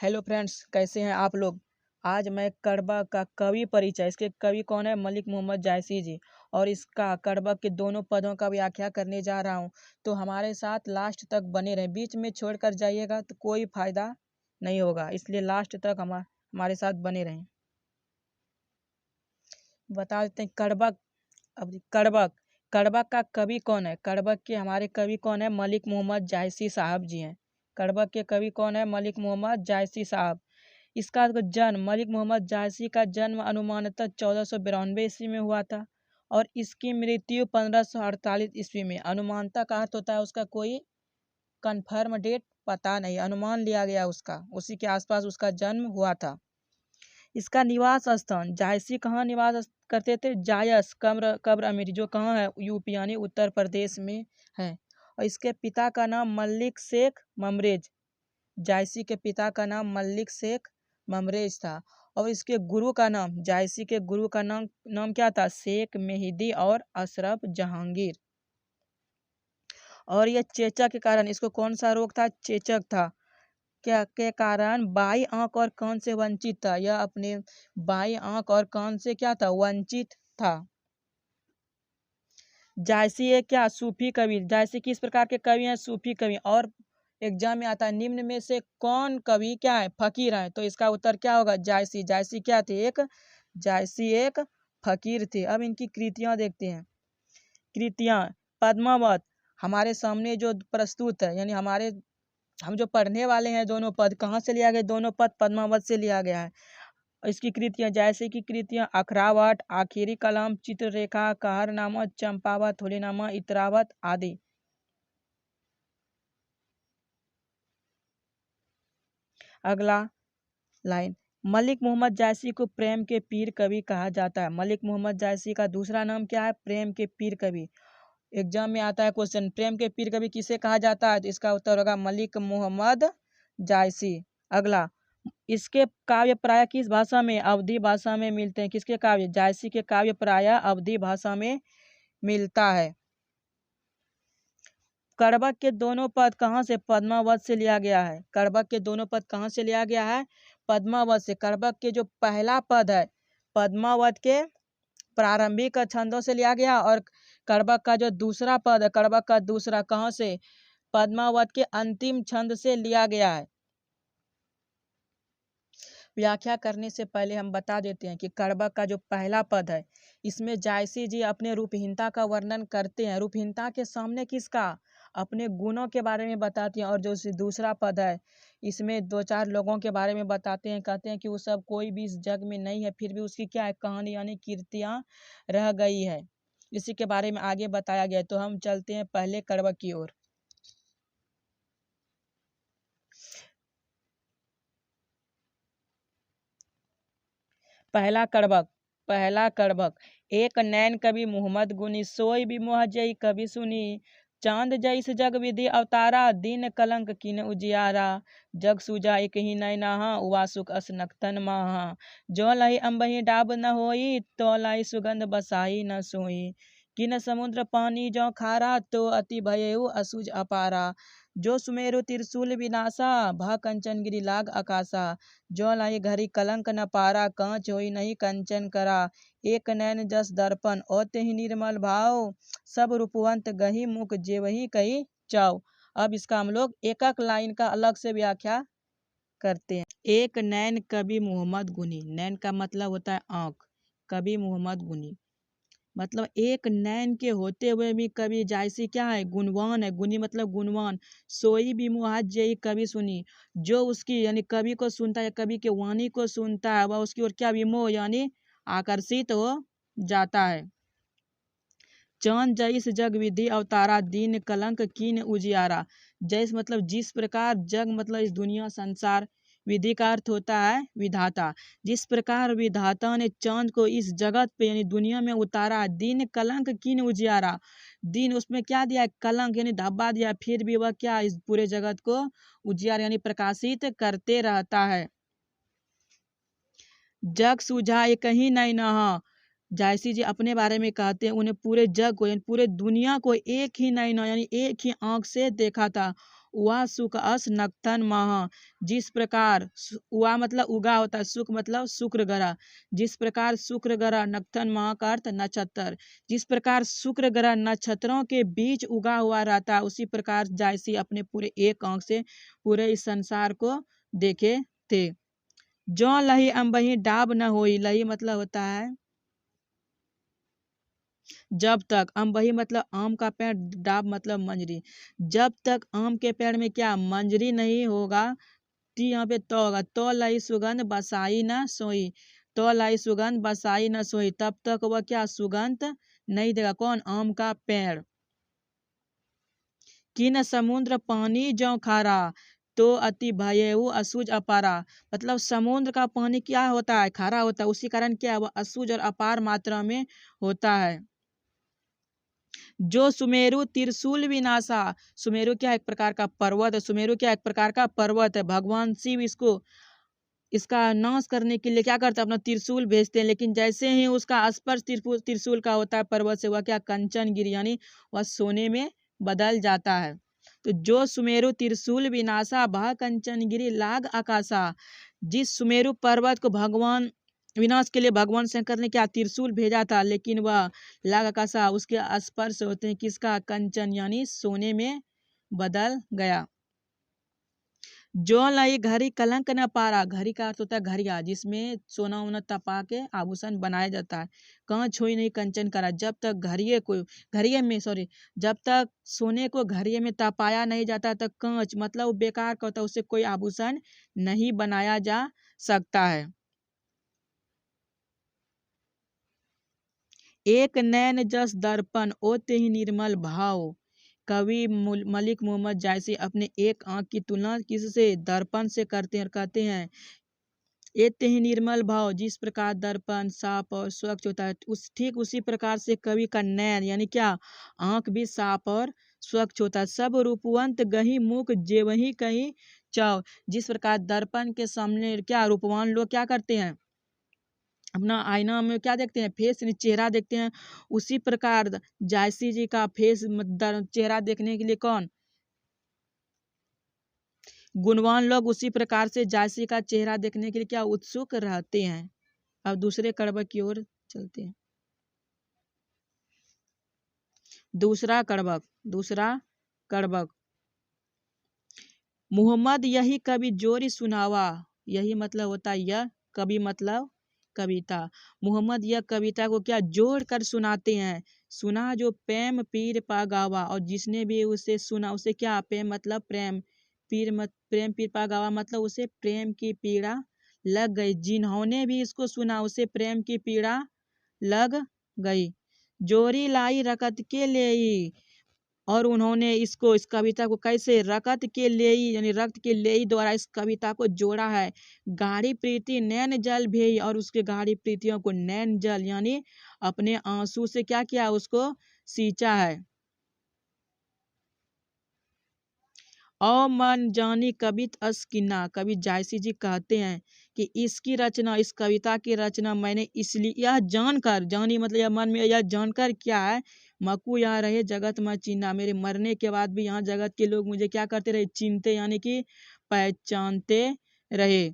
Hello friends, कैसे हैं आप लोग। आज मैं कड़वा का कवि परिचय, इसके कवि कौन है, मलिक मोहम्मद जायसी जी, और इसका कड़वा के दोनों पदों का व्याख्या करने जा रहा हूं। तो हमारे साथ लास्ट तक बने रहें, बीच में छोड़कर जाइएगा तो कोई फायदा नहीं होगा, इसलिए लास्ट तक हमारे साथ बने रहें। बता देते हैं कड़वा। अब कड़वा का कवि कौन है। कड़वा के हमारे कवि कौन है, मलिक मोहम्मद जायसी साहब जी हैं। कड़वा के कवि कौन है, मलिक मोहम्मद जायसी साहब। इसका जन्म, मलिक मोहम्मद जायसी का जन्म अनुमानतः 1492 ईस्वी में हुआ था और इसकी मृत्यु 1548 ईस्वी में। अनुमानता का अर्थ होता है उसका कोई कंफर्म डेट पता नहीं, अनुमान लिया गया उसका, उसी के आसपास उसका जन्म हुआ था। इसका निवास स्थान जायसी कहाँ निवास करते थे, जायस कब्र अमीरी, जो कहाँ है, यूपी यानी उत्तर प्रदेश में है। और इसके पिता का नाम मलिक शेख ममरेज, जायसी के पिता का नाम मलिक शेख ममरेज था। और इसके गुरु का नाम, जायसी के गुरु का नाम क्या था, शेख मेहिदी और अशरफ जहांगीर। और ये चेचक के कारण, इसको कौन सा रोग था, चेचक था, क्या के कारण बाई आंख और कान से वंचित था। यह अपने बाई आंख और कान से क्या था, वंचित था। जायसी एक क्या, सूफी कवि। जायसी किस प्रकार के कवि हैं, सूफी कवि। और एग्जाम में आता है निम्न में से कौन कवि क्या है, फकीर है, तो इसका उत्तर क्या होगा, जायसी। जायसी क्या थे, जायसी एक फकीर थे। अब इनकी कृतियां देखते हैं। कृतियां, पद्मावत हमारे सामने जो प्रस्तुत है, यानी हम जो पढ़ने वाले हैं, दोनों पद कहाँ से लिया गया, दोनों पद पद्मावत से लिया गया है। इसकी कृतियां, जैसे की कृतियां अखरावट, आखिरी कलाम, चित्ररेखा, कहरनामा, चंपावत, होलीनामा, इतरावत आदि। अगला लाइन, मलिक मोहम्मद जायसी को प्रेम के पीर कवि कहा जाता है। मलिक मोहम्मद जायसी का दूसरा नाम क्या है, प्रेम के पीर कवि। एग्जाम में आता है क्वेश्चन, प्रेम के पीर कवि किसे कहा जाता है, तो इसका उत्तर होगा मलिक मोहम्मद जायसी। अगला, इसके काव्य प्राय किस भाषा में, अवधी भाषा में मिलते हैं। किसके काव्य, जायसी के काव्य प्राय अवधी भाषा में मिलता है। कड़बक के दोनों पद कहाँ से, पद्मावत से लिया गया है। कड़बक के दोनों पद कहाँ से लिया गया है, पद्मावत से। कड़बक के जो पहला पद है, पद्मावत के प्रारंभिक छंदों से लिया गया, और कड़बक का जो दूसरा पद है, कड़बक का दूसरा कहाँ से, पद्मावत के अंतिम छंद से लिया गया है। व्याख्या करने से पहले हम बता देते हैं कि कड़बक का जो पहला पद है, इसमें जायसी जी अपने रूपहीनता का वर्णन करते हैं। रूपहीनता के सामने किसका, अपने गुणों के बारे में बताते हैं। और जो दूसरा पद है, इसमें दो चार लोगों के बारे में बताते हैं, कहते हैं कि वो सब कोई भी इस जग में नहीं है, फिर भी उसकी क्या है, कहानी यानी कीर्तियां रह गई है। इसी के बारे में आगे बताया गया। तो हम चलते हैं पहले कड़बक की ओर। पहला कड़बक, एक नैन कवि मोहम्मद गुनी, सोई भी मोह जई कवि सुनी, चांद जैस जग विधि अवतारा, दिन कलंक किन उजियारा, जग सूजा एक ही नैना, उवासुक असनक्तन महा, जो लही अम्बही डाब न होई, तो लाई सुगंध बसाई न सोई, किन समुद्र पानी जो खारा, तो अति भयउ असुज अपारा, जो सुमेरु त्रिशूल विनाशा, भा कंचन गिरी लाग आकाशा, जो लाई घरी कलंक न पारा, कांच होई नहीं कंचन करा, एक नैन जस दर्पण ओते ही निर्मल भाव, सब रूपवंत गही मुख जे वही कही चाव। अब इसका हम लोग एक एक लाइन का अलग से व्याख्या करते हैं। एक नैन कवि मोहम्मद गुनी, नैन का मतलब होता है आंख, कवि मोहम्मद गुनी मतलब एक नैन के होते हुए भी कवि जायसी क्या है, गुणवान है। गुनी मतलब गुणवान। सोई भी मुहाज जई कवि सुनी, जो उसकी यानी कवि को सुनता है, कवि के वाणी को सुनता है, वह उसकी ओर क्या, विमोह यानी आकर्षित हो जाता है। चांद जैस जग विधि अवतारा, दीन कलंक कीन उजियारा। जैस मतलब जिस प्रकार, जग मतलब इस दुनिया संसार, विधि का अर्थ होता है विधाता। जिस प्रकार विधाता ने चांद को इस जगत पे यानी दुनिया में उतारा, दीन कलंक कीन उजियारा, दीन उसमें क्या दिया, कलंक यानी धब्बा दिया, फिर भी वह क्या, इस पूरे जगत को उजियार यानी प्रकाशित करते रहता है। जग सूझा एक ही नहीं नहा, जायसी जी अपने बारे में कहते हैं, उन्हें पूरे जग को यानी पूरे दुनिया को एक ही नैना यानी एक ही आंख से देखा था, उआ सुख अस नक्तन मह। जिस प्रकार उआ मतलब उगा होता है, सुख मतलब शुक्र ग्रह। जिस प्रकार शुक्र ग्रह नक्तन मह का अर्थ नक्षत्र। जिस प्रकार शुक्र ग्रह नक्षत्रों के बीच उगा हुआ रहता है, उसी प्रकार जायसी अपने पूरे एक आंख से पूरे इस संसार को देखे थे। जो लही अम्बही डाब न होई, लही मतलब होता है जब तक, अम्बही मतलब आम का पेड़, डाब मतलब मंजरी। जब तक आम के पेड़ में क्या मंजरी नहीं होगा, ती यहाँ पे तो होगा, तो लाई सुगंध बसाई न सोई। तो लाई सुगंध बसाई न सोई, तब तक वह क्या सुगंध नहीं देगा। कौन? आम का पेड़। किन समुद्र पानी जो खारा, तो अति भयऊ असुज अपारा। मतलब समुद्र का पानी क्या होता है? खारा होता है, उसी कारण क्या है वह असुज और अपार मात्रा में होता है। जो सुमेरु त्रिशूल विनाशा, सुमेरु क्या एक प्रकार का पर्वत है, सुमेरु क्या एक प्रकार का पर्वत है। भगवान शिव इसका नाश करने के लिए क्या करते हैं? अपना त्रिशूल भेजते हैं, लेकिन जैसे ही उसका स्पर्श त्रिशूल का होता है पर्वत से, वह क्या कंचन गिरी यानी वह सोने में बदल जाता है। तो जो सुमेरु त्रिशूल विनाशा भा कंचन गिरी लाग आकाशा। जिस सुमेरु पर्वत को भगवान विनाश के लिए भगवान शंकर ने क्या त्रिशूल भेजा था, लेकिन वह लाग आकाशा उसके स्पर्श होते हैं किसका? कंचन यानी सोने में बदल गया। जो लाई घड़ी कलंक न पारा, घड़ी का अर्थ होता है घड़िया, जिसमें सोना वोना तपा के आभूषण बनाया जाता है। कहाँ छोई नहीं कंचन करा, जब तक घड़िये में सॉरी जब तक सोने को घड़िये में तपाया नहीं जाता तक कांच मतलब वो बेकार का होता है, उससे कोई आभूषण नहीं बनाया जा सकता है। एक नैन जस दर्पण ओते ही निर्मल भाव। कवि मलिक मोहम्मद जायसी अपने एक आंख की तुलना किससे? दर्पण से करते हैं और कहते हैं एते ही निर्मल भाव। जिस प्रकार दर्पण साफ और स्वच्छ होता है, ठीक उसी प्रकार से कवि का नैन यानी क्या आंख भी साफ और स्वच्छ होता है। सब रूपवंत गही मुख जेवही कहीं चाव। जिस प्रकार दर्पण के सामने क्या रूपवान लोग क्या करते हैं? अपना आईना में क्या देखते हैं? फेस चेहरा देखते हैं। उसी प्रकार जायसी जी का फेस चेहरा देखने के लिए कौन? गुणवान लोग उसी प्रकार से जायसी का चेहरा देखने के लिए क्या उत्सुक रहते हैं। अब दूसरे कड़बक की ओर चलते हैं। दूसरा कड़बक मोहम्मद यही कवि जोरी सुनावा। यही मतलब होता है यह कवि मतलब कविता। मोहम्मद यह कविता को क्या जोड़ कर सुनाते हैं। सुना जो प्रेम पीर पा गावा, और जिसने भी उसे सुना उसे क्या प्रेम मतलब प्रेम प्रेम पीर पा गावा मतलब उसे प्रेम की पीड़ा लग गई। जिन्होंने भी इसको सुना उसे प्रेम की पीड़ा लग गई। जोरी लाई रकत के लिए, और उन्होंने इस कविता को कैसे रकत के लेई यानी रक्त के लेई द्वारा इस कविता को जोड़ा है। गाढ़ी प्रीति नैन जल भेई, और उसके गाढ़ी प्रीतियों को नैन जल यानी अपने आंसू से क्या किया? उसको सींचा है। और मन जानी कवित अस्किना, कवि जायसी जी कहते हैं कि इसकी रचना, इस कविता की रचना मैंने इसलिए यह जानकर, जानी मतलब यह मन में यह जानकर क्या है, मकू यहाँ रहे जगत में चिन्हा, मेरे मरने के बाद भी यहाँ जगत के लोग मुझे क्या करते रहे? चिन्हते यानी कि पहचानते रहे।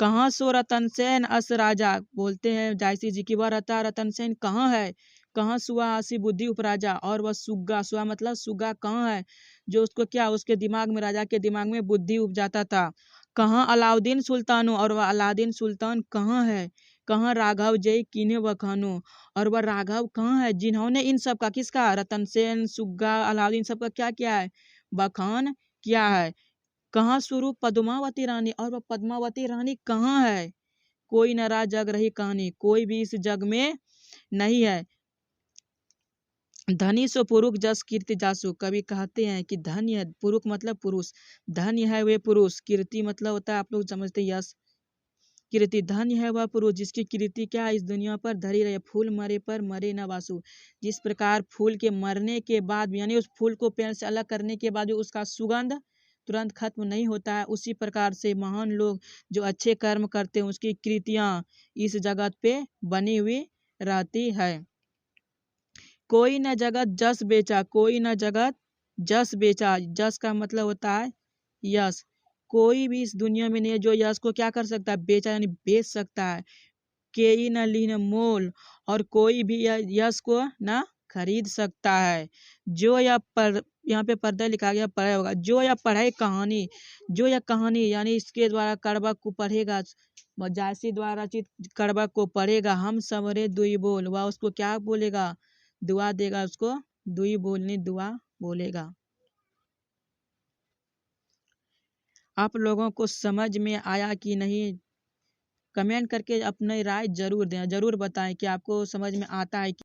कहाँ सो रतन सेन अस राजा, बोलते हैं जायसी जी की वह रतन सेन कहाँ है? कहाँ सुआ हसी बुद्धि उपराजा, और वह सुआ मतलब सुगा कहाँ है? जो उसको क्या उसके दिमाग में, राजा के दिमाग में बुद्धि उपजाता था। कहाँ अलाउद्दीन सुल्तानो, और वह अलादीन सुल्तान कहाँ है? कहाँ राघव जय किन्हें बखानो, और वह राघव कहाँ है जिन्होंने इन सब का किसका? रतन सेन सुग्गा अलाउद्दीन सबका क्या किया है? बखान किया है। कहाँ स्वरूप पद्मावती रानी, और वह पद्मावती रानी कहाँ है? कोई न रहा जग रही कहानी, कोई भी इस जग में नहीं है। धनी सो पुरुष जस कीर्ति जासु, कवि कहते हैं कि धन्य है, पुरुष मतलब पुरुष, धन्य है वे पुरुष, कीर्ति मतलब होता है आप लोग समझते यश, कीर्ति धन्य है वह पुरुष जिसकी कीर्ति क्या इस दुनिया पर धरी रहे। फूल मरे पर मरे न वासु, जिस प्रकार फूल के मरने के बाद यानी उस फूल को पेड़ से अलग करने के बाद उसका सुगंध तुरंत खत्म नहीं होता है, उसी प्रकार से महान लोग जो अच्छे कर्म करते हैं उसकी कृतियां इस जगत पे बनी हुई रहती है। कोई न जगत जस बेचा, कोई न जगत जस बेचा, जस का मतलब होता है यश। कोई भी इस दुनिया में नहीं है जो यश को क्या कर सकता है, बेचा यानी बेच सकता है। के ई न ली न मोल, और कोई भी यश को ना खरीद सकता है। जो यह पढ़, यहाँ पे पर्दा लिखा गया पढ़े होगा, जो यह पढ़े कहानी, जो यह कहानी यानी इसके द्वारा कड़बा को पढ़ेगा, मजासी द्वारा रचित कड़बा को पढ़ेगा, हम सवरे दुई बोल, वह उसको क्या बोलेगा, दुआ देगा उसको, दुई बोलनी दुआ बोलेगा। आप लोगों को समझ में आया कि नहीं? कमेंट करके अपनी राय जरूर दें, जरूर बताएं कि आपको समझ में आता है कि